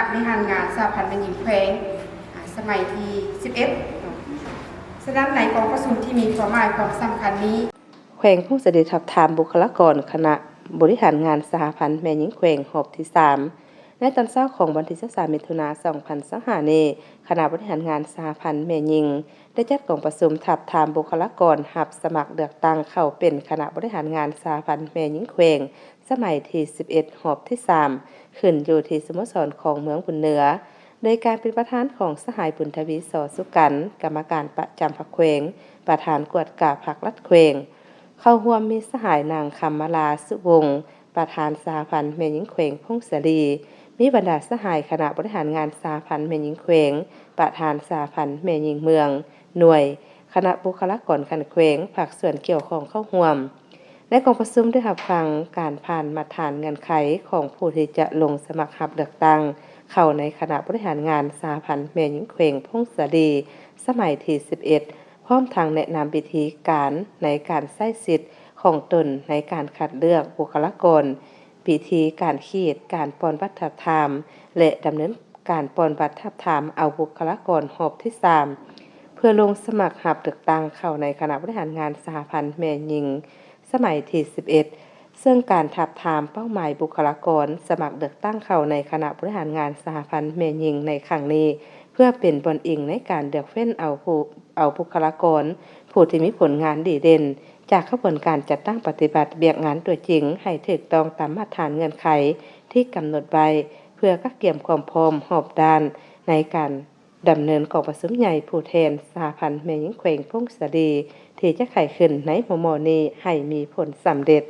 บริหารงานสหพันธ์แม่หญิงแขวงสมัยที่11สถานในกองประชุมที่มีความหมายความสำคัญนี้แขวงผู้เสด็จทับถามบุคลากรคณะบริหารงานสหพันธ์แม่หญิงแขวงหอบที่3ในตอนเช้าของวันที่23มิถุนายน2025นี้คณะบริหารงานสหพันธ์แม่หญิงได้จัดกองประชุมทับถามบุคลากรรับสมัครเลือกตั้งเข้าเป็นคณะบริหารงานสหพันธ์แม่หญิงแขวงสมัยที่11หอบที่3ขึ้นอยู่ที่สโมสรของเมืองบุญเหนือโดยการเป็นประธานของสหายบุญทวีสสุกันกรรมการประจำพรรคแขวงประธานกวดกาพรรครัฐแขวงเข้าร่วมมีสหายนางคำมาลาสุวงศ์ประธานสหพันธ์แม่หญิงแขวงพงศรีมีบรรดาสหายคณะบริหารงานสหพันธ์แม่หญิงแขวงประธานสหพันธ์แม่หญิงเมืองหน่วยคณะบุคลากรคันแขวงภาคส่วนเกี่ยวข้องเข้าร่วมในกองประชุมได้รับฟังการผ่านมาตรฐานเงื่อนไขของผู้ที่จะลงสมัครรับเลือกตั้งเข้าในคณะบริหารงานสหพันธ์แม่หญิงแขวงพงศรีสมัยที่11พร้อมทางแนะนำวิธีการในการใช้สิทธิ์ของตนในการคัดเลือกบุคลากรวิธีการขีดการปอนบัตรทับทามและดำเนินการปอนบัตรทับทามเอาบุคลากรหอบที่3เพื่อลงสมัครรับเลือกตั้งเข้าในคณะบริหารงานสหพันธ์แม่หญิงสมัยที่11ซึ่งการทับทามเป้าหมายบุคลากรสมัครเลือกตั้งเข้าในคณะบริหารงานสหพันธ์แม่หญิงในครั้งนี้เพื่อเป็นบนอิงในการเลือกเฟ้นเอาบุคลากรผู้ที่มีผลงานดีเด่นจากขบวนการจัดตั้งปฏิบัติเบียกงานตัวจริงให้ถูกต้องตามมาตรฐานเงื่อนไขที่กำหนดไว้เพื่อกักเกี่ยมความพร้อมหอบด้านในการดำเนินกองประชุมใหญ่ผู้แทนสหพันธ์แม่หญิงแขวงพงศรีที่จะไขขึ้นในหมู่นี้ให้มีผลสำเร็จ